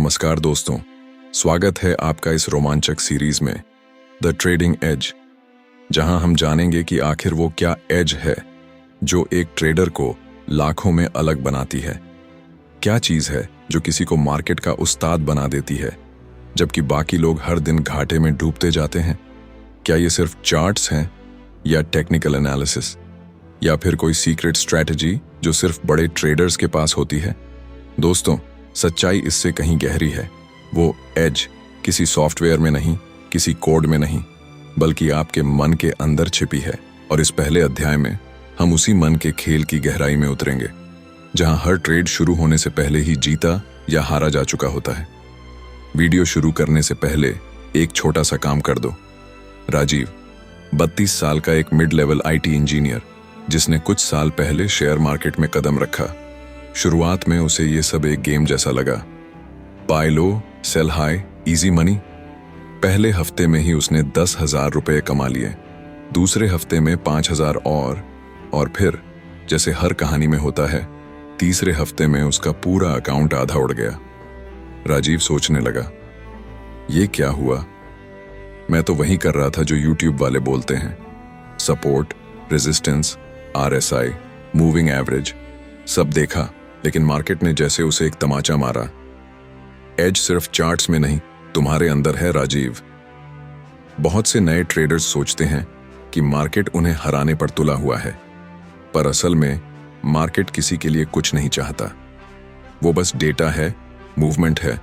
नमस्कार दोस्तों, स्वागत है आपका इस रोमांचक सीरीज में द ट्रेडिंग एज, जहां हम जानेंगे कि आखिर वो क्या एज है जो एक ट्रेडर को लाखों में अलग बनाती है। क्या चीज है जो किसी को मार्केट का उस्ताद बना देती है जबकि बाकी लोग हर दिन घाटे में डूबते जाते हैं। क्या ये सिर्फ चार्ट्स हैं या टेक्निकल एनालिसिस या फिर कोई सीक्रेट स्ट्रैटेजी जो सिर्फ बड़े ट्रेडर्स के पास होती है? दोस्तों, सच्चाई इससे कहीं गहरी है। वो एज किसी सॉफ्टवेयर में नहीं, किसी कोड में नहीं, बल्कि आपके मन के अंदर छिपी है। और इस पहले अध्याय में हम उसी मन के खेल की गहराई में उतरेंगे जहां हर ट्रेड शुरू होने से पहले ही जीता या हारा जा चुका होता है। वीडियो शुरू करने से पहले एक छोटा सा काम कर दो। राजीव 32 साल का एक मिड लेवल आईटी इंजीनियर जिसने कुछ साल पहले शेयर मार्केट में कदम रखा। शुरुआत में उसे ये सब एक गेम जैसा लगा। बाय लो, सेल हाई, इजी मनी। पहले हफ्ते में ही उसने 10,000 रुपए कमा लिए, दूसरे हफ्ते में 5,000 और फिर जैसे हर कहानी में होता है, तीसरे हफ्ते में उसका पूरा अकाउंट आधा उड़ गया। राजीव सोचने लगा, ये क्या हुआ? मैं तो वही कर रहा था जो यूट्यूब वाले बोलते हैं। Support, resistance, RSI, moving average, सब देखा, लेकिन मार्केट ने जैसे उसे एक तमाचा मारा। एज सिर्फ चार्ट्स में नहीं, तुम्हारे अंदर है राजीव। बहुत से नए ट्रेडर्स सोचते हैं कि मार्केट उन्हें हराने पर तुला हुआ है, पर असल में मार्केट किसी के लिए कुछ नहीं चाहता। वो बस डेटा है, मूवमेंट है,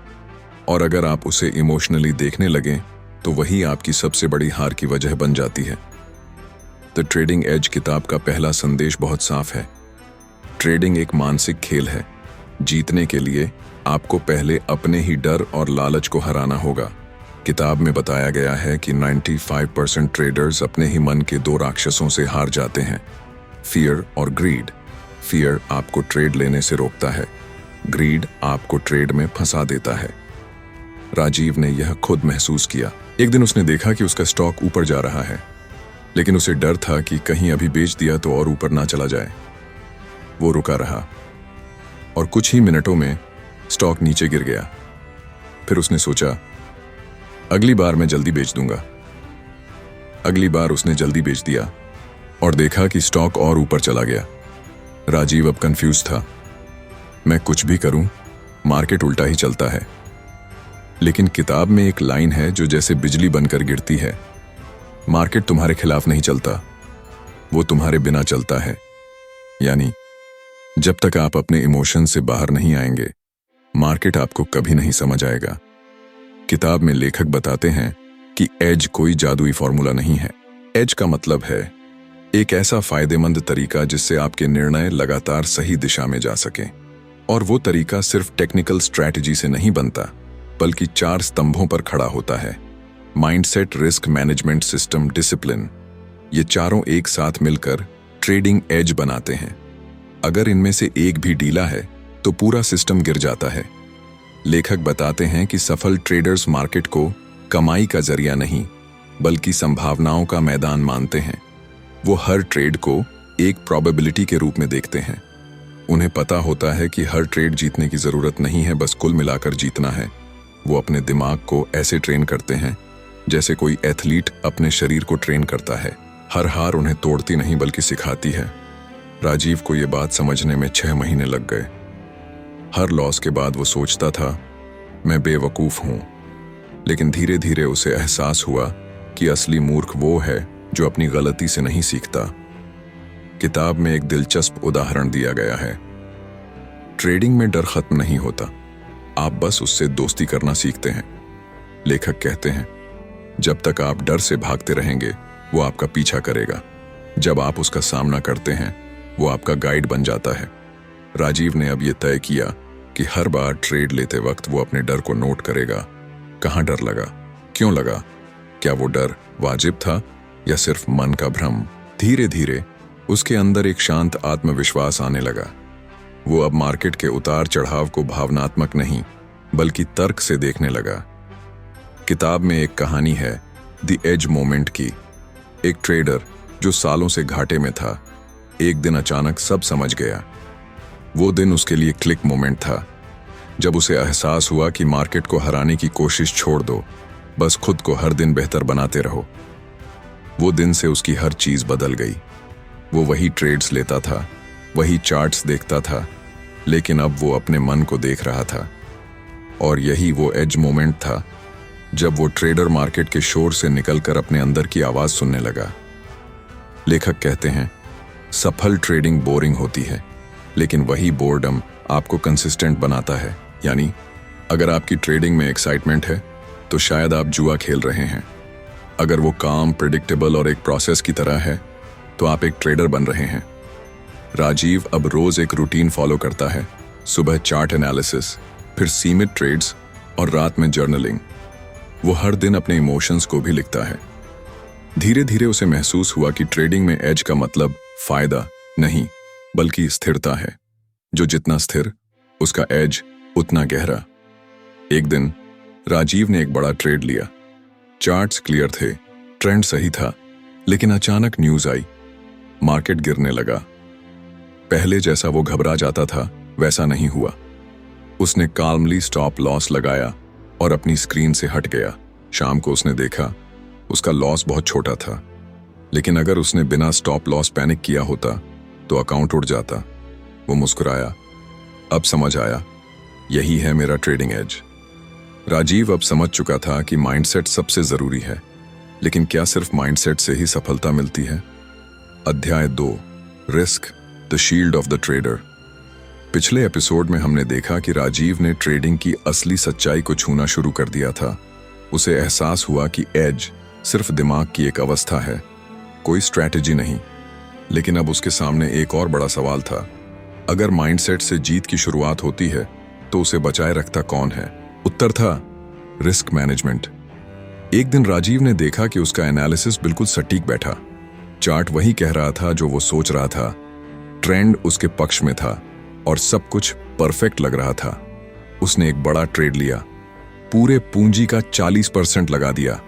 और अगर आप उसे इमोशनली देखने लगें तो वही आपकी सबसे बड़ी हार की वजह बन जाती है। द ट्रेडिंग एज किताब का पहला संदेश बहुत साफ है। ट्रेडिंग एक मानसिक खेल है। जीतने के लिए आपको पहले अपने ही डर और लालच को हराना होगा। किताब में बताया गया है कि 95% ट्रेडर्स अपने ही मन के दो राक्षसों से हार जाते हैं, फियर और ग्रीड। फियर आपको ट्रेड लेने से रोकता है, ग्रीड आपको ट्रेड में फंसा देता है। राजीव ने यह खुद महसूस किया। एक दिन उसने देखा कि उसका स्टॉक ऊपर जा रहा है, लेकिन उसे डर था कि कहीं अभी बेच दिया तो और ऊपर ना चला जाए। वो रुका रहा और कुछ ही मिनटों में स्टॉक नीचे गिर गया। फिर उसने सोचा, अगली बार मैं जल्दी बेच दूंगा। अगली बार उसने जल्दी बेच दिया और देखा कि स्टॉक और ऊपर चला गया। राजीव अब कंफ्यूज था। मैं कुछ भी करूं, मार्केट उल्टा ही चलता है। लेकिन किताब में एक लाइन है जो जैसे बिजली बनकर गिरती है। मार्केट तुम्हारे खिलाफ नहीं चलता, वो तुम्हारे बिना चलता है। यानी जब तक आप अपने इमोशन से बाहर नहीं आएंगे, मार्केट आपको कभी नहीं समझ आएगा। किताब में लेखक बताते हैं कि एज कोई जादुई फॉर्मूला नहीं है। एज का मतलब है एक ऐसा फायदेमंद तरीका जिससे आपके निर्णय लगातार सही दिशा में जा सकें। और वो तरीका सिर्फ टेक्निकल स्ट्रैटेजी से नहीं बनता, बल्कि 4 स्तंभों पर खड़ा होता है: mindset, risk management, system, discipline. ये चारों एक साथ मिलकर ट्रेडिंग एज बनाते हैं। अगर इनमें से एक भी ढीला है तो पूरा सिस्टम गिर जाता है। लेखक बताते हैं कि सफल ट्रेडर्स मार्केट को कमाई का जरिया नहीं, बल्कि संभावनाओं का मैदान मानते हैं। वो हर ट्रेड को एक प्रोबेबिलिटी के रूप में देखते हैं। उन्हें पता होता है कि हर ट्रेड जीतने की जरूरत नहीं है, बस कुल मिलाकर जीतना है। वो अपने दिमाग को ऐसे ट्रेन करते हैं जैसे कोई एथलीट अपने शरीर को ट्रेन करता है। हर हार उन्हें तोड़ती नहीं बल्कि सिखाती है। राजीव को ये बात समझने में 6 महीने लग गए। हर लॉस के बाद वो सोचता था, मैं बेवकूफ हूं। लेकिन धीरे धीरे उसे एहसास हुआ कि असली मूर्ख वो है जो अपनी गलती से नहीं सीखता। किताब में एक दिलचस्प उदाहरण दिया गया है। ट्रेडिंग में डर खत्म नहीं होता, आप बस उससे दोस्ती करना सीखते हैं। लेखक कहते हैं, जब तक आप डर से भागते रहेंगे, वो आपका पीछा करेगा। जब आप उसका सामना करते हैं, वो आपका गाइड बन जाता है। राजीव ने अब यह तय किया कि हर बार ट्रेड लेते वक्त वो अपने डर को नोट करेगा। कहाँ डर लगा, क्यों लगा, क्या वो डर वाजिब था या सिर्फ मन का भ्रम? धीरे धीरे उसके अंदर एक शांत आत्मविश्वास आने लगा। वो अब मार्केट के उतार चढ़ाव को भावनात्मक नहीं, बल्कि तर्क से देखने लगा। किताब में एक कहानी है द एज मोमेंट की। एक ट्रेडर जो सालों से घाटे में था, एक दिन अचानक सब समझ गया। वो दिन उसके लिए क्लिक मोमेंट था। जब उसे एहसास हुआ कि मार्केट को हराने की कोशिश छोड़ दो, बस खुद को हर दिन बेहतर बनाते रहो। वो दिन से उसकी हर चीज बदल गई। वो वही ट्रेड्स लेता था, वही चार्ट्स देखता था, लेकिन अब वो अपने मन को देख रहा था। और यही वो एज मोमेंट था जब वो ट्रेडर मार्केट के शोर से निकलकर अपने अंदर की आवाज सुनने लगा। लेखक कहते हैं, सफल ट्रेडिंग बोरिंग होती है, लेकिन वही बोर्डम आपको कंसिस्टेंट बनाता है। यानी अगर आपकी ट्रेडिंग में एक्साइटमेंट है तो शायद आप जुआ खेल रहे हैं। अगर वो काम, प्रिडिक्टेबल और एक प्रोसेस की तरह है तो आप एक ट्रेडर बन रहे हैं। राजीव अब रोज एक रूटीन फॉलो करता है। सुबह चार्ट एनालिसिस, फिर सीमित ट्रेड्स और रात में जर्नलिंग। वो हर दिन अपने इमोशंस को भी लिखता है। धीरे धीरे उसे महसूस हुआ कि ट्रेडिंग में एज का मतलब फायदा नहीं, बल्कि स्थिरता है। जो जितना स्थिर, उसका एज उतना गहरा। एक दिन राजीव ने एक बड़ा ट्रेड लिया। चार्ट्स क्लियर थे, ट्रेंड सही था, लेकिन अचानक न्यूज आई। मार्केट गिरने लगा। पहले जैसा वो घबरा जाता था वैसा नहीं हुआ। उसने काल्मली स्टॉप लॉस लगाया और अपनी स्क्रीन से हट गया। शाम को उसने देखा उसका लॉस बहुत छोटा था, लेकिन अगर उसने बिना स्टॉप लॉस पैनिक किया होता तो अकाउंट उड़ जाता। वो मुस्कुराया। अब समझ आया, यही है मेरा ट्रेडिंग एज। राजीव अब समझ चुका था कि माइंडसेट सबसे जरूरी है, लेकिन क्या सिर्फ माइंडसेट से ही सफलता मिलती है? अध्याय 2, risk, the shield of the trader. पिछले एपिसोड में हमने देखा कि राजीव ने ट्रेडिंग की असली सच्चाई को छूना शुरू कर दिया था। उसे एहसास हुआ कि एज सिर्फ दिमाग की एक अवस्था है, कोई स्ट्रैटेजी नहीं। लेकिन अब उसके सामने एक और बड़ा सवाल था। अगर माइंडसेट से जीत की शुरुआत होती है तो उसे बचाए रखता कौन है? उत्तर था रिस्क मैनेजमेंट। एक दिन राजीव ने देखा कि उसका एनालिसिस बिल्कुल सटीक बैठा। चार्ट वही कह रहा था जो वो सोच रहा था, ट्रेंड उसके पक्ष में था और सब कुछ परफेक्ट लग रहा था। उसने एक बड़ा ट्रेड लिया, पूरे पूंजी का 40% लगा दिया।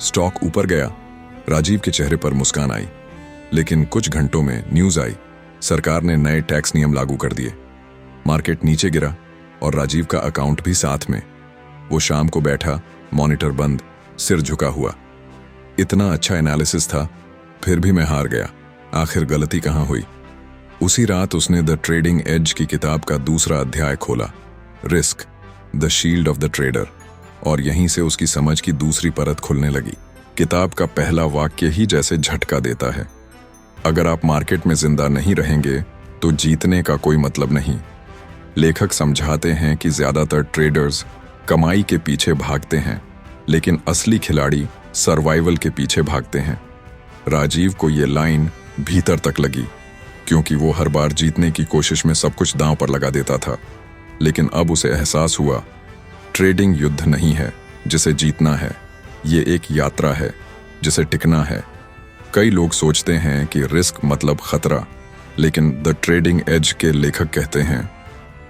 स्टॉक ऊपर गया। राजीव के चेहरे पर मुस्कान आई। लेकिन कुछ घंटों में न्यूज आई, सरकार ने नए टैक्स नियम लागू कर दिए। मार्केट नीचे गिरा और राजीव का अकाउंट भी साथ में। वो शाम को बैठा, मॉनिटर बंद, सिर झुका हुआ। इतना अच्छा एनालिसिस था, फिर भी मैं हार गया। आखिर गलती कहां हुई? उसी रात उसने द ट्रेडिंग एज की किताब का दूसरा अध्याय खोला, risk, the shield of the trader. और यहीं से उसकी समझ की दूसरी परत खुलने लगी। किताब का पहला वाक्य ही जैसे झटका देता है। अगर आप मार्केट में जिंदा नहीं रहेंगे तो जीतने का कोई मतलब नहीं। लेखक समझाते हैं कि ज्यादातर ट्रेडर्स कमाई के पीछे भागते हैं, लेकिन असली खिलाड़ी सर्वाइवल के पीछे भागते हैं। राजीव को ये लाइन भीतर तक लगी, क्योंकि वो हर बार जीतने की कोशिश में सब कुछ दांव पर लगा देता था। लेकिन अब उसे एहसास हुआ, ट्रेडिंग युद्ध नहीं है जिसे जीतना है, ये एक यात्रा है जिसे टिकना है। कई लोग सोचते हैं कि रिस्क मतलब खतरा, लेकिन द ट्रेडिंग एज के लेखक कहते हैं,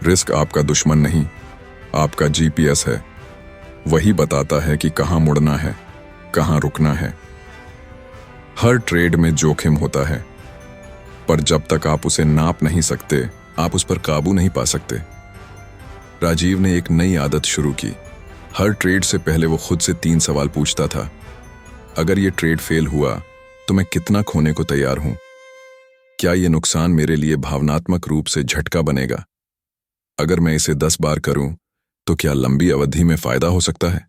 रिस्क आपका दुश्मन नहीं, आपका जीपीएस है। वही बताता है कि कहां मुड़ना है, कहां रुकना है। हर ट्रेड में जोखिम होता है, पर जब तक आप उसे नाप नहीं सकते, आप उस पर काबू नहीं पा सकते। राजीव ने एक नई आदत शुरू की। हर ट्रेड से पहले वो खुद से 3 सवाल पूछता था। अगर ये ट्रेड फेल हुआ तो मैं कितना खोने को तैयार हूं? क्या ये नुकसान मेरे लिए भावनात्मक रूप से झटका बनेगा? अगर मैं इसे 10 बार करूं तो क्या लंबी अवधि में फायदा हो सकता है?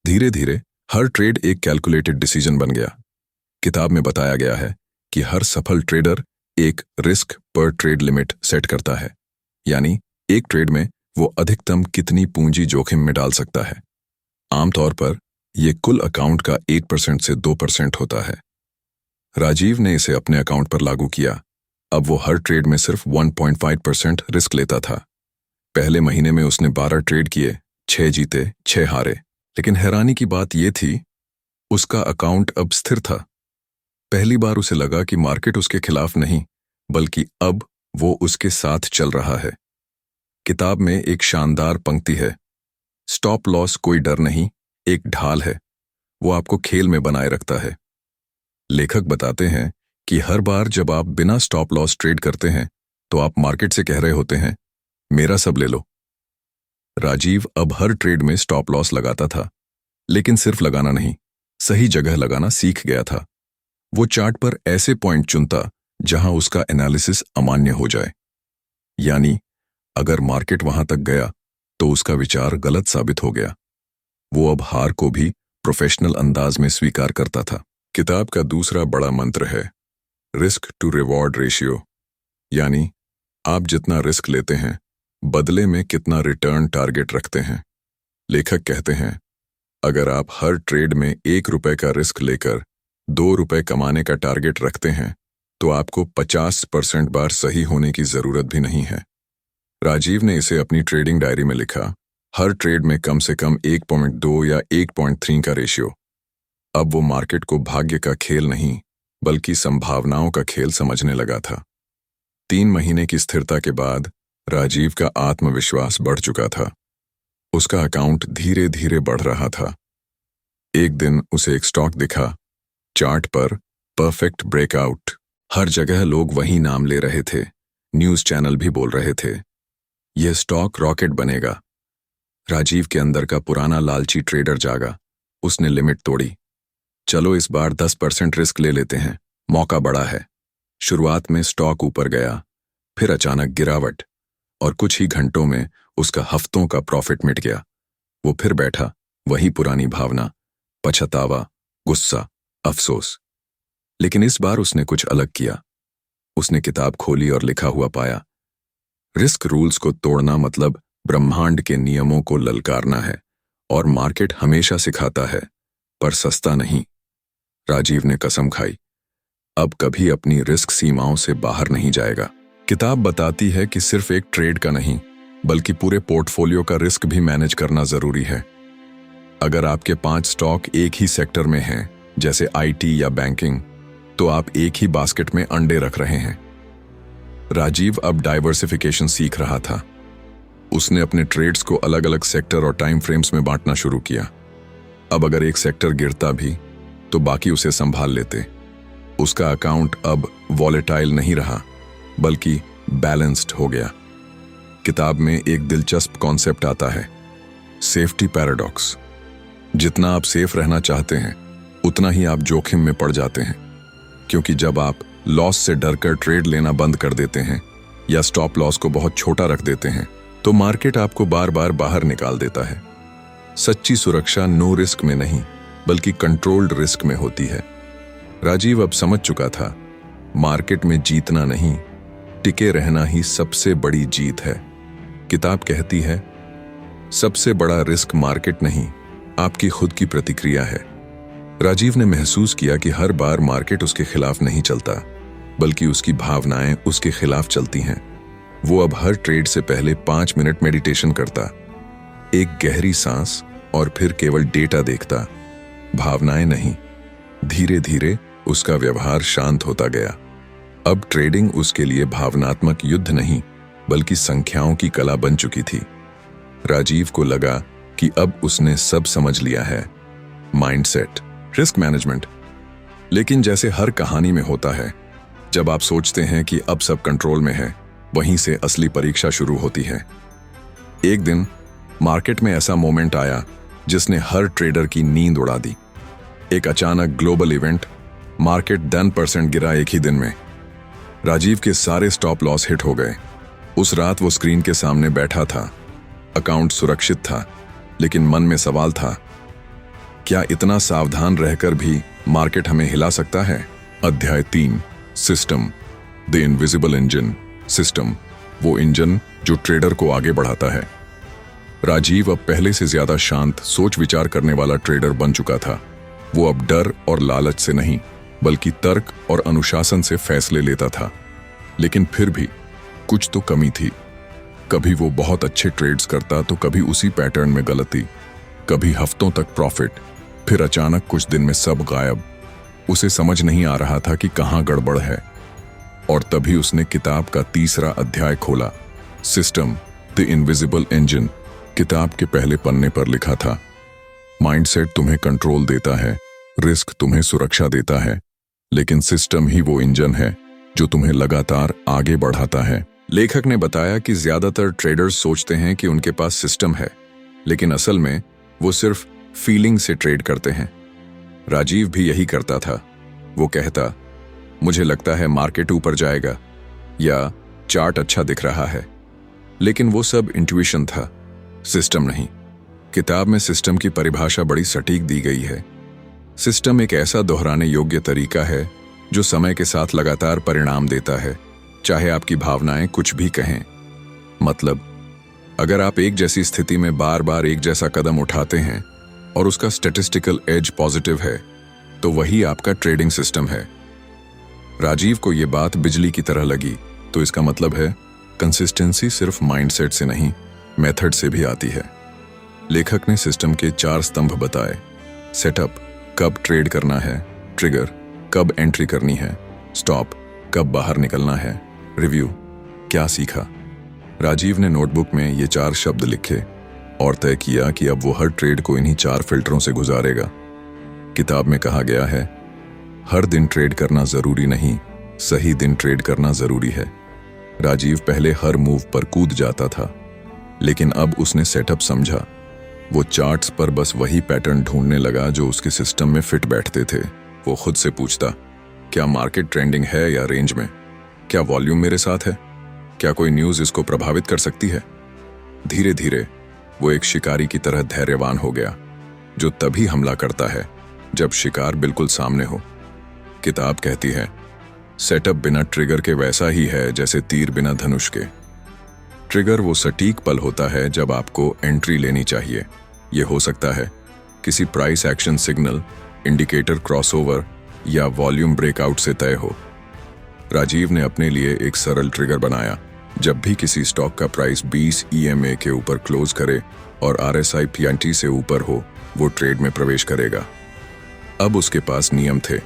धीरे धीरे हर ट्रेड एक कैलकुलेटेड डिसीजन बन गया। किताब में बताया गया है कि हर सफल ट्रेडर एक रिस्क पर ट्रेड लिमिट सेट करता है, यानी एक ट्रेड में वो अधिकतम कितनी पूंजी जोखिम में डाल सकता है। आमतौर पर यह कुल अकाउंट का 1% से 2% होता है। राजीव ने इसे अपने अकाउंट पर लागू किया। अब वो हर ट्रेड में सिर्फ 1.5% रिस्क लेता था। पहले महीने में उसने 12 ट्रेड किए, 6 जीते, 6 हारे। लेकिन हैरानी की बात यह थी, उसका अकाउंट अब स्थिर था। पहली बार उसे लगा कि मार्केट उसके खिलाफ नहीं, बल्कि अब वो उसके साथ चल रहा है। किताब में एक शानदार पंक्ति है, स्टॉप लॉस कोई डर नहीं, एक ढाल है, वो आपको खेल में बनाए रखता है। लेखक बताते हैं कि हर बार जब आप बिना स्टॉप लॉस ट्रेड करते हैं तो आप मार्केट से कह रहे होते हैं, मेरा सब ले लो। राजीव अब हर ट्रेड में स्टॉप लॉस लगाता था, लेकिन सिर्फ लगाना नहीं, सही जगह लगाना सीख गया था। वो चार्ट पर ऐसे पॉइंट चुनता जहां उसका एनालिसिस अमान्य हो जाए, यानी अगर मार्केट वहां तक गया तो उसका विचार गलत साबित हो गया। वो अब हार को भी प्रोफेशनल अंदाज में स्वीकार करता था। किताब का दूसरा बड़ा मंत्र है रिस्क टू रिवॉर्ड रेशियो, यानी आप जितना रिस्क लेते हैं बदले में कितना रिटर्न टारगेट रखते हैं। लेखक कहते हैं अगर आप हर ट्रेड में 1 रुपए का रिस्क लेकर 2 रुपए कमाने का टारगेट रखते हैं तो आपको 50% बार सही होने की जरूरत भी नहीं है। राजीव ने इसे अपनी ट्रेडिंग डायरी में लिखा, हर ट्रेड में कम से कम 1.2 या 1.3 का रेशियो। अब वो मार्केट को भाग्य का खेल नहीं बल्कि संभावनाओं का खेल समझने लगा था। 3 महीने की स्थिरता के बाद राजीव का आत्मविश्वास बढ़ चुका था। उसका अकाउंट धीरे धीरे बढ़ रहा था। एक दिन उसे एक स्टॉक दिखा, चार्ट पर परफेक्ट ब्रेकआउट। हर जगह लोग वही नाम ले रहे थे, न्यूज़ चैनल भी बोल रहे थे यह स्टॉक रॉकेट बनेगा। राजीव के अंदर का पुराना लालची ट्रेडर जागा। उसने लिमिट तोड़ी। चलो इस बार 10% रिस्क ले लेते हैं, मौका बड़ा है। शुरुआत में स्टॉक ऊपर गया, फिर अचानक गिरावट, और कुछ ही घंटों में उसका हफ्तों का प्रॉफिट मिट गया। वो फिर बैठा, वही पुरानी भावना, पछतावा, गुस्सा, अफसोस। लेकिन इस बार उसने कुछ अलग किया। उसने किताब खोली और लिखा हुआ पाया, रिस्क रूल्स को तोड़ना मतलब ब्रह्मांड के नियमों को ललकारना है, और मार्केट हमेशा सिखाता है, पर सस्ता नहीं। राजीव ने कसम खाई, अब कभी अपनी रिस्क सीमाओं से बाहर नहीं जाएगा। किताब बताती है कि सिर्फ एक ट्रेड का नहीं, बल्कि पूरे पोर्टफोलियो का रिस्क भी मैनेज करना जरूरी है। अगर आपके 5 स्टॉक एक ही सेक्टर में हैं, जैसे आईटी या बैंकिंग, तो आप एक ही बास्केट में अंडे रख रहे हैं। राजीव अब डाइवर्सिफिकेशन सीख रहा था। उसने अपने ट्रेड्स को अलग अलग सेक्टर और टाइम फ्रेम्स में बांटना शुरू किया। अब अगर एक सेक्टर गिरता भी तो बाकी उसे संभाल लेते। उसका अकाउंट अब वॉलेटाइल नहीं रहा, बल्कि बैलेंस्ड हो गया। किताब में एक दिलचस्प कॉन्सेप्ट आता है, सेफ्टी पैराडॉक्स। जितना आप सेफ रहना चाहते हैं उतना ही आप जोखिम में पड़ जाते हैं, क्योंकि जब आप लॉस से डरकर ट्रेड लेना बंद कर देते हैं या स्टॉप लॉस को बहुत छोटा रख देते हैं तो मार्केट आपको बार बार बाहर निकाल देता है। सच्ची सुरक्षा नो रिस्क में नहीं बल्कि कंट्रोल्ड रिस्क में होती है। राजीव अब समझ चुका था, मार्केट में जीतना नहीं, टिके रहना ही सबसे बड़ी जीत है। किताब कहती है, सबसे बड़ा रिस्क मार्केट नहीं, आपकी खुद की प्रतिक्रिया है। राजीव ने महसूस किया कि हर बार मार्केट उसके खिलाफ नहीं चलता, बल्कि उसकी भावनाएं उसके खिलाफ चलती हैं। वो अब हर ट्रेड से पहले 5 मिनट मेडिटेशन करता, एक गहरी सांस, और फिर केवल डेटा देखता, भावनाएं नहीं। धीरे धीरे उसका व्यवहार शांत होता गया। अब ट्रेडिंग उसके लिए भावनात्मक युद्ध नहीं बल्कि संख्याओं की कला बन चुकी थी। राजीव को लगा कि अब उसने सब समझ लिया है, माइंडसेट, रिस्क मैनेजमेंट। लेकिन जैसे हर कहानी में होता है, जब आप सोचते हैं कि अब सब कंट्रोल में है, वहीं से असली परीक्षा शुरू होती है। एक दिन मार्केट में ऐसा मोमेंट आया जिसने हर ट्रेडर की नींद उड़ा दी। एक अचानक ग्लोबल इवेंट, मार्केट 10% गिरा एक ही दिन में। राजीव के सारे स्टॉप लॉस हिट हो गए। उस रात वो स्क्रीन के सामने बैठा था। अकाउंट सुरक्षित था, लेकिन मन में सवाल था, क्या इतना सावधान रहकर भी मार्केट हमें हिला सकता है? अध्याय 3, system, the invisible engine. System, वो इंजन जो ट्रेडर को आगे बढ़ाता है। राजीव अब पहले से ज्यादा शांत, सोच विचार करने वाला ट्रेडर बन चुका था। वो अब डर और लालच से नहीं, बल्कि तर्क और अनुशासन से फैसले लेता था। लेकिन फिर भी कुछ तो कमी थी। कभी वो बहुत अच्छे ट्रेड्स करता तो कभी उसी पैटर्न में गलती, कभी हफ्तों तक प्रॉफिट, फिर अचानक कुछ दिन में सब गायब। उसे समझ नहीं आ रहा था कि कहाँ गड़बड़ है। और तभी उसने किताब का 3रा अध्याय खोला, सिस्टम, द इनविजिबल इंजन। किताब के पहले पन्ने पर लिखा था, माइंडसेट तुम्हें कंट्रोल देता है, रिस्क तुम्हें सुरक्षा देता है, लेकिन सिस्टम ही वो इंजन है जो तुम्हें लगातार आगे बढ़ाता है, लेखक ने बताया कि ज्यादातर ट्रेडर्स सोचते हैं कि उनके पास सिस्टम है, लेकिन असल में वो सिर्फ फीलिंग से ट्रेड करते हैं। राजीव भी यही करता था। वो कहता, मुझे लगता है मार्केट ऊपर जाएगा या चार्ट अच्छा दिख रहा है, लेकिन वो सब इंट्यूशन था, सिस्टम नहीं। किताब में सिस्टम की परिभाषा बड़ी सटीक दी गई है। सिस्टम एक ऐसा दोहराने योग्य तरीका है जो समय के साथ लगातार परिणाम देता है, चाहे आपकी भावनाएं कुछ भी कहें। मतलब, अगर आप एक जैसी स्थिति में बार बार एक जैसा कदम उठाते हैं और उसका स्टैटिस्टिकल एज पॉजिटिव है, तो वही आपका ट्रेडिंग सिस्टम है। राजीव को यह बात बिजली की तरह लगी। तो इसका मतलब है कंसिस्टेंसी सिर्फ माइंडसेट से नहीं, मेथड से भी आती है। लेखक ने सिस्टम के 4 स्तंभ बताए। सेटअप, कब ट्रेड करना है, ट्रिगर, कब एंट्री करनी है, स्टॉप, कब बाहर निकलना है, रिव्यू, क्या सीखा। राजीव ने नोटबुक में ये 4 शब्द लिखे और तय किया कि अब वो हर ट्रेड को इन्हीं 4 फिल्टरों से गुजारेगा। किताब में कहा गया है, हर दिन ट्रेड करना जरूरी नहीं, सही दिन ट्रेड करना जरूरी है। राजीव पहले हर मूव पर कूद जाता था, लेकिन अब उसने सेटअप समझा। वो चार्ट्स पर बस वही पैटर्न ढूंढने लगा जो उसके सिस्टम में फिट बैठते थे। वो खुद से पूछता, क्या मार्केट ट्रेंडिंग है या रेंज में? क्या वॉल्यूम मेरे साथ है? क्या कोई न्यूज़ इसको प्रभावित कर सकती है? धीरे धीरे वो एक शिकारी की तरह धैर्यवान हो गया, जो तभी हमला करता है जब शिकार बिल्कुल सामने हो। किताब कहती है, सेटअप बिना ट्रिगर के वैसा ही है जैसे तीर बिना धनुष के। ट्रिगर वो सटीक पल होता है जब आपको एंट्री लेनी चाहिए। ये हो सकता है किसी price action signal, indicator crossover या वॉल्यूम ब्रेकआउट से तय हो। राजीव ने अपने लिए एक सरल ट्रिगर बनाया। जब भी किसी स्टॉक का प्राइस 20 EMA के ऊपर क्लोज करे और RSI 50 से ऊपर हो, वो ट्रेड में प्रवेश करेगा। अब उसके पास नियम थे,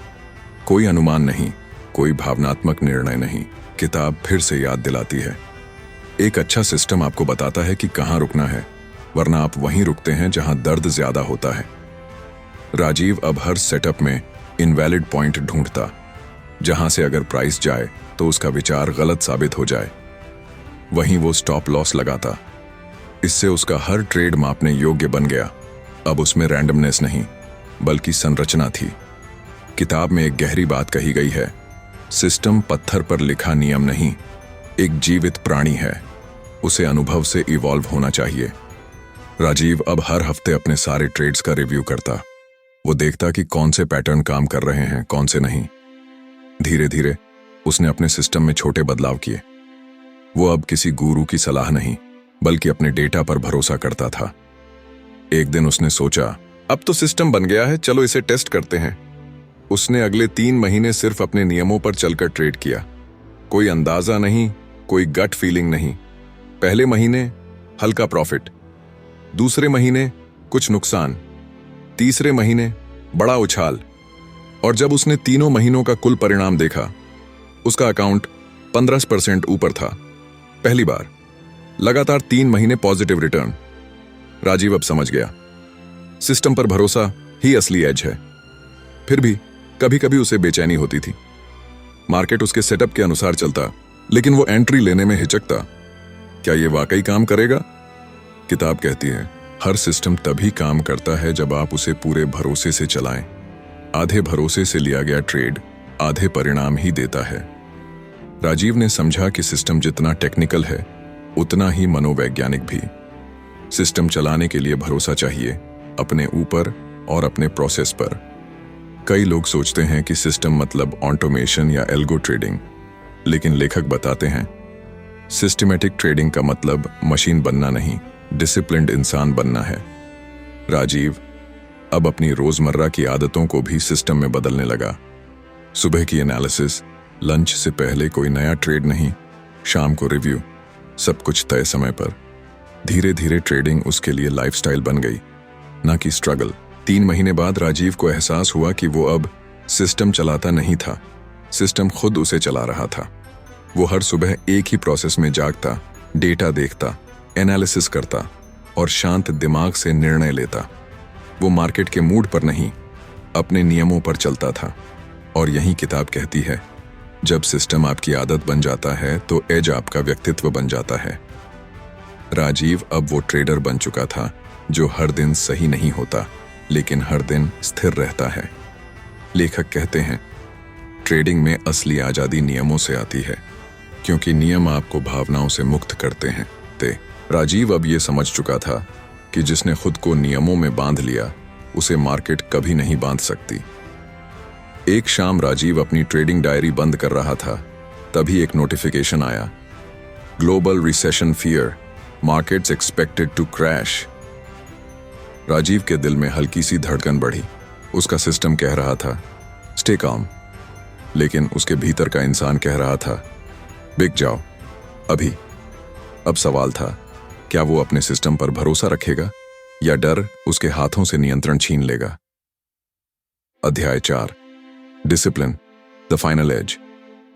कोई अनुमान नहीं, कोई भावनात्मक निर्णय नहीं। किताब फिर से याद दिलाती है, एक अच्छा सिस्टम आपको बताता है कि कहां रुकना है, वरना आप वहीं रुकते हैं जहां दर्द ज्यादा होता है। राजीव अब हर सेटअप में इनवैलिड पॉइंट ढूंढता, जहां से अगर प्राइस जाए तो उसका विचार गलत साबित हो जाए। वहीं वो स्टॉप लॉस लगाता। इससे उसका हर ट्रेड मापने योग्य बन गया। अब उसमें रैंडमनेस नहीं, बल्कि संरचना थी। किताब में एक गहरी बात कही गई है, सिस्टम पत्थर पर लिखा नियम नहीं, एक जीवित प्राणी है, उसे अनुभव से इवॉल्व होना चाहिए। राजीव अब हर हफ्ते अपने सारे ट्रेड्स का रिव्यू करता। वो देखता कि कौन से पैटर्न काम कर रहे हैं, कौन से नहीं। धीरे धीरे उसने अपने सिस्टम में छोटे बदलाव किए। वो अब किसी गुरु की सलाह नहीं, बल्कि अपने डेटा पर भरोसा करता था। एक दिन उसने सोचा, अब तो सिस्टम बन गया है, चलो इसे टेस्ट करते हैं। उसने अगले 3 महीने सिर्फ अपने नियमों पर चलकर ट्रेड किया। कोई अंदाजा नहीं, कोई गट फीलिंग नहीं। पहले महीने हल्का प्रॉफिट, दूसरे महीने कुछ नुकसान, तीसरे महीने बड़ा उछाल। और जब उसने तीनों महीनों का कुल परिणाम देखा, उसका अकाउंट 15% ऊपर था। पहली बार लगातार 3 महीने पॉजिटिव रिटर्न। राजीव अब समझ गया, सिस्टम पर भरोसा ही असली एज है। फिर भी कभी कभी उसे बेचैनी होती थी। मार्केट उसके सेटअप के अनुसार चलता, लेकिन वो एंट्री लेने में हिचकता। क्या ये वाकई काम करेगा? किताब कहती है, हर सिस्टम तभी काम करता है जब आप उसे पूरे भरोसे से चलाएं। आधे भरोसे से लिया गया ट्रेड आधे परिणाम ही देता है। राजीव ने समझा कि सिस्टम जितना टेक्निकल है, उतना ही मनोवैज्ञानिक भी। सिस्टम चलाने के लिए भरोसा चाहिए, अपने ऊपर और अपने प्रोसेस पर। कई लोग सोचते हैं कि सिस्टम मतलब ऑटोमेशन या एल्गो ट्रेडिंग, लेकिन लेखक बताते हैं, सिस्टमैटिक ट्रेडिंग का मतलब मशीन बनना नहीं, डिसिप्लिन्ड इंसान बनना है। राजीव अब अपनी रोजमर्रा की आदतों को भी सिस्टम में बदलने लगा। सुबह की एनालिसिस, लंच से पहले कोई नया ट्रेड नहीं, शाम को रिव्यू, सब कुछ तय समय पर। धीरे धीरे ट्रेडिंग उसके लिए लाइफस्टाइल बन गई, ना कि स्ट्रगल। 3 महीने बाद राजीव को एहसास हुआ कि वो अब सिस्टम चलाता नहीं था, सिस्टम खुद उसे चला रहा था। वो हर सुबह एक ही प्रोसेस में जागता, डेटा देखता, एनालिसिस करता और शांत दिमाग से निर्णय लेता। वो मार्केट के मूड पर नहीं, अपने नियमों पर चलता था। और यही किताब कहती है, जब सिस्टम आपकी आदत बन जाता है तो एज आपका व्यक्तित्व बन जाता है। राजीव अब वो ट्रेडर बन चुका था जो हर दिन सही नहीं होता, लेकिन हर दिन स्थिर रहता है। लेखक कहते हैं, ट्रेडिंग में असली आजादी नियमों से आती है, क्योंकि नियम आपको भावनाओं से मुक्त करते हैं। राजीव अब ये समझ चुका था कि जिसने खुद को नियमों में बांध लिया, उसे मार्केट कभी नहीं बांध सकती। एक शाम राजीव अपनी ट्रेडिंग डायरी बंद कर रहा था, तभी एक नोटिफिकेशन आया, global recession fear, markets expected to crash. Rajiv के दिल में हल्की सी धड़कन बढ़ी। उसका सिस्टम कह रहा था, स्टे काम, लेकिन उसके भीतर का इंसान कह रहा था, बिक जाओ अभी। अब सवाल था, क्या वो अपने सिस्टम पर भरोसा रखेगा या डर उसके हाथों से नियंत्रण छीन लेगा। अध्याय 4, डिसिप्लिन, द फाइनल एज,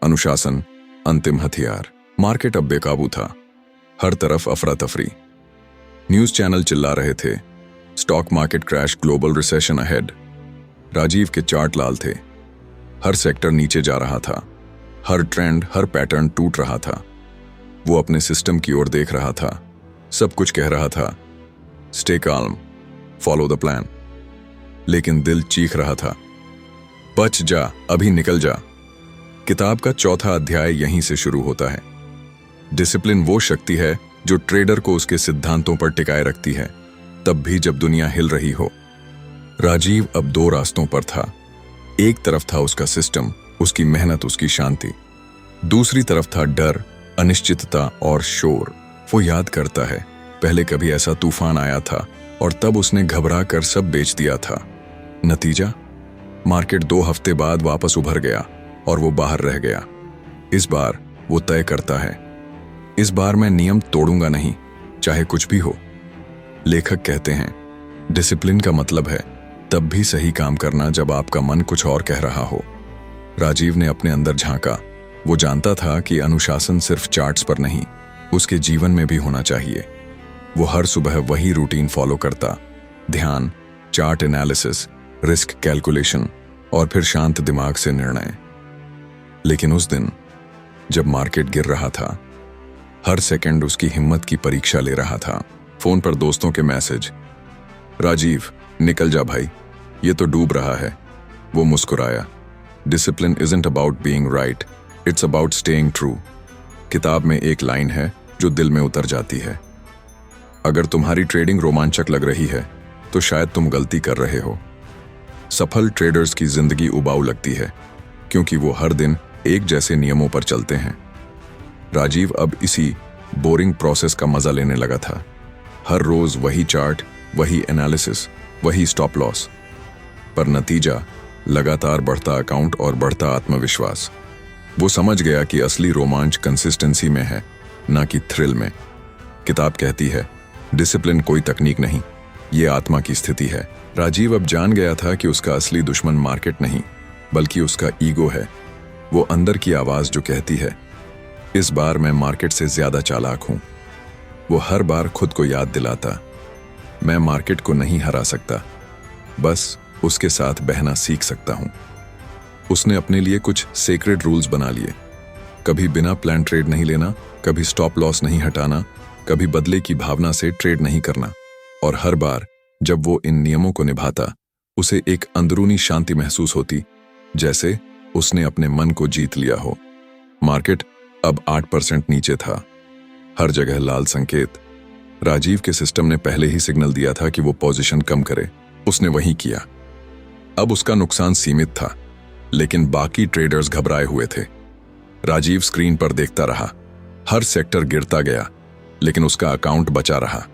अनुशासन, अंतिम हथियार। मार्केट अब बेकाबू था। हर तरफ अफरा तफरी। न्यूज चैनल चिल्ला रहे थे, stock market crash, global recession ahead. Rajiv के चार्ट लाल थे। हर सेक्टर नीचे जा रहा था। हर ट्रेंड, हर पैटर्न टूट रहा था। वो अपने सिस्टम की ओर देख रहा था। सब कुछ कह रहा था, stay calm, follow the plan, लेकिन दिल चीख रहा था, बच जा, अभी निकल जा। किताब का चौथा अध्याय यहीं से शुरू होता है। डिसिप्लिन वो शक्ति है जो ट्रेडर को उसके सिद्धांतों पर टिकाए रखती है, तब भी जब दुनिया हिल रही हो। राजीव अब 2 रास्तों पर था। एक तरफ था उसका सिस्टम, उसकी मेहनत, उसकी शांति। दूसरी तरफ था डर, अनिश्चितता और शोर। वो याद करता है, पहले कभी ऐसा तूफान आया था और तब उसने घबरा कर सब बेच दिया था। नतीजा, मार्केट 2 हफ्ते बाद वापस उभर गया और वो बाहर रह गया। इस बार वो तय करता है, इस बार मैं नियम तोड़ूंगा नहीं, चाहे कुछ भी हो। लेखक कहते हैं, डिसिप्लिन का मतलब है तब भी सही काम करना जब आपका मन कुछ और कह रहा हो। राजीव ने अपने अंदर झांका। वो जानता था कि अनुशासन सिर्फ चार्ट्स पर नहीं, उसके जीवन में भी होना चाहिए। वो हर सुबह वही रूटीन फॉलो करता, ध्यान, चार्ट एनालिसिस, रिस्क कैलकुलेशन और फिर शांत दिमाग से निर्णय। लेकिन उस दिन जब मार्केट गिर रहा था, हर सेकंड उसकी हिम्मत की परीक्षा ले रहा था। फोन पर दोस्तों के मैसेज, राजीव निकल जा भाई, ये तो डूब रहा है। वो मुस्कुराया, discipline isn't about being right, it's about staying true. किताब में एक लाइन है जो दिल में उतर जाती है, अगर तुम्हारी ट्रेडिंग रोमांचक लग रही है तो शायद तुम गलती कर रहे हो। सफल ट्रेडर्स की जिंदगी उबाऊ लगती है क्योंकि वो हर दिन एक जैसे नियमों पर चलते हैं। राजीव अब इसी बोरिंग प्रोसेस का मजा लेने लगा था। हर रोज वही चार्ट, वही एनालिसिस, वही स्टॉप लॉस, पर नतीजा लगातार बढ़ता अकाउंट और बढ़ता आत्मविश्वास। वो समझ गया कि असली रोमांच कंसिस्टेंसी में है, ना कि थ्रिल में। किताब कहती है, डिसिप्लिन कोई तकनीक नहीं, ये आत्मा की स्थिति है। राजीव अब जान गया था कि उसका असली दुश्मन मार्केट नहीं, बल्कि उसका ईगो है। वो अंदर की आवाज जो कहती है, इस बार मैं मार्केट से ज्यादा चालाक हूं। वो हर बार खुद को याद दिलाता, मैं मार्केट को नहीं हरा सकता, बस उसके साथ बहना सीख सकता हूं। उसने अपने लिए कुछ सेक्रेड रूल्स बना लिए, कभी बिना प्लान ट्रेड नहीं लेना, कभी स्टॉप लॉस नहीं हटाना, कभी बदले की भावना से ट्रेड नहीं करना। और हर बार जब वो इन नियमों को निभाता, उसे एक अंदरूनी शांति महसूस होती, जैसे उसने अपने मन को जीत लिया हो। मार्केट अब 8% नीचे था, हर जगह लाल संकेत। राजीव के सिस्टम ने पहले ही सिग्नल दिया था कि वो पोजीशन कम करे, उसने वही किया। अब उसका नुकसान सीमित था, लेकिन बाकी ट्रेडर्स घबराए हुए थे। राजीव स्क्रीन पर देखता रहा, हर सेक्टर गिरता गया, लेकिन उसका अकाउंट बचा रहा।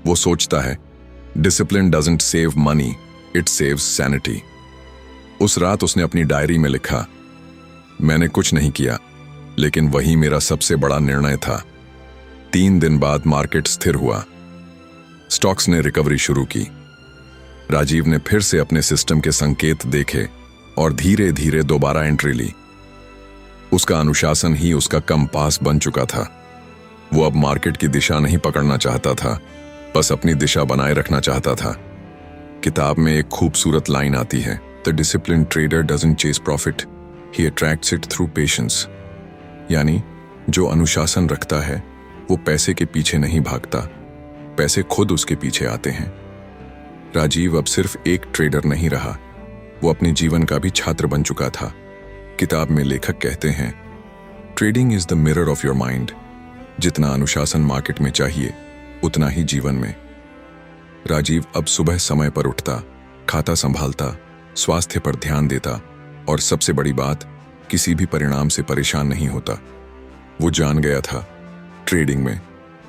वो सोचता है, discipline doesn't save money, it saves sanity. उस रात उसने अपनी डायरी में लिखा, मैंने कुछ नहीं किया, लेकिन वही मेरा सबसे बड़ा निर्णय था। 3 दिन बाद मार्केट स्थिर हुआ, स्टॉक्स ने रिकवरी शुरू की। राजीव ने फिर से अपने सिस्टम के संकेत देखे और धीरे धीरे दोबारा एंट्री ली। उसका अनुशासन ही उसका कंपास बन चुका था। वो अब मार्केट की दिशा नहीं पकड़ना चाहता था, बस अपनी दिशा बनाए रखना चाहता था। किताब में एक खूबसूरत लाइन आती है, the discipline trader doesn't chase profit, he attracts it through patience, यानी जो अनुशासन रखता है वो पैसे के पीछे नहीं भागता, पैसे खुद उसके पीछे आते हैं। राजीव अब सिर्फ एक ट्रेडर नहीं रहा, वो अपने जीवन का भी छात्र बन चुका था। किताब में लेखक कहते हैं, trading is the mirror of your mind. जितना अनुशासन मार्केट में चाहिए उतना ही जीवन में। राजीव अब सुबह समय पर उठता, खाता संभालता, स्वास्थ्य पर ध्यान देता और सबसे बड़ी बात, किसी भी परिणाम से परेशान नहीं होता। वो जान गया था, ट्रेडिंग में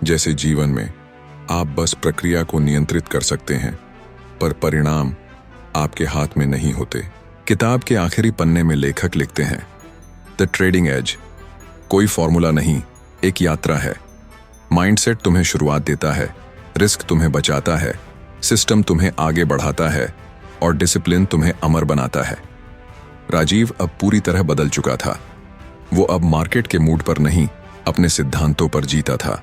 जैसे जीवन में आप बस प्रक्रिया को नियंत्रित कर सकते हैं, पर परिणाम आपके हाथ में नहीं होते। किताब के आखिरी पन्ने में लेखक लिखते हैं, द ट्रेडिंग एज कोई फॉर्मूला नहीं, एक यात्रा है। माइंडसेट तुम्हें शुरुआत देता है, रिस्क तुम्हें बचाता है, सिस्टम तुम्हें आगे बढ़ाता है और डिसिप्लिन तुम्हें अमर बनाता है। राजीव अब पूरी तरह बदल चुका था। वो अब मार्केट के मूड पर नहीं, अपने सिद्धांतों पर जीता था।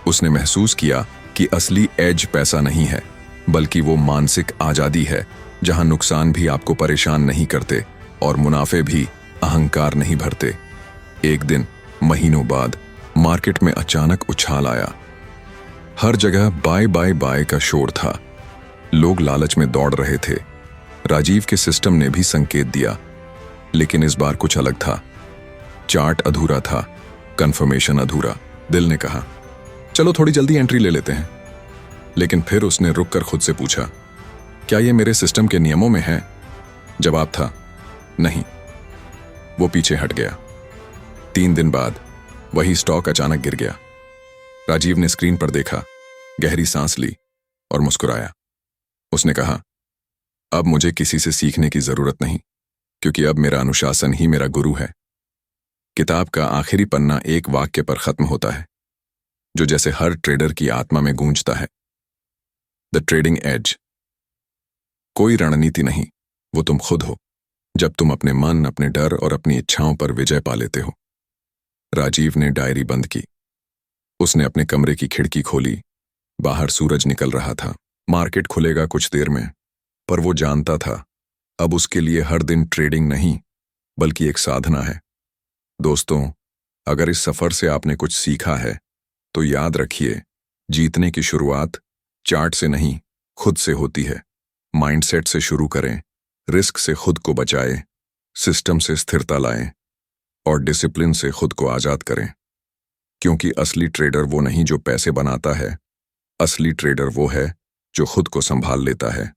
उसने महसूस किया कि असली एज पैसा नहीं है, बल्कि वो मानसिक आजादी है, जहां नुकसान भी आपको परेशान नहीं करते और मुनाफे भी अहंकार नहीं भरते। एक दिन, महीनों बाद, मार्केट में अचानक उछाल आया। हर जगह बाय बाय बाय का शोर था। लोग लालच में दौड़ रहे थे। राजीव के सिस्टम ने भी संकेत दिया, लेकिन इस बार कुछ अलग था। चार्ट अधूरा था, कंफर्मेशन अधूरा। दिल ने कहा, चलो थोड़ी जल्दी एंट्री ले लेते हैं। लेकिन फिर उसने रुककर खुद से पूछा, क्या ये मेरे सिस्टम के नियमों में है? जवाब था, नहीं। वो पीछे हट गया। 3 दिन बाद वही स्टॉक अचानक गिर गया। राजीव ने स्क्रीन पर देखा, गहरी सांस ली और मुस्कुराया। उसने कहा, अब मुझे किसी से सीखने की जरूरत नहीं, क्योंकि अब मेरा अनुशासन ही मेरा गुरु है। किताब का आखिरी पन्ना एक वाक्य पर खत्म होता है, जो जैसे हर ट्रेडर की आत्मा में गूंजता है, द ट्रेडिंग एज। कोई रणनीति नहीं, वो तुम खुद हो, जब तुम अपने मन, अपने डर और अपनी इच्छाओं पर विजय पा लेते हो। राजीव ने डायरी बंद की। उसने अपने कमरे की खिड़की खोली। बाहर सूरज निकल रहा था। मार्केट खुलेगा कुछ देर में, पर वो जानता था, अब उसके लिए हर दिन ट्रेडिंग नहीं, बल्कि एक साधना है। दोस्तों, अगर इस सफर से आपने कुछ सीखा है, तो याद रखिए, जीतने की शुरुआत चार्ट से नहीं, खुद से होती है। माइंडसेट से शुरू करें, रिस्क से खुद को बचाएं, सिस्टम से स्थिरता लाएं और डिसिप्लिन से खुद को आजाद करें। क्योंकि असली ट्रेडर वो नहीं जो पैसे बनाता है, असली ट्रेडर वो है जो खुद को संभाल लेता है।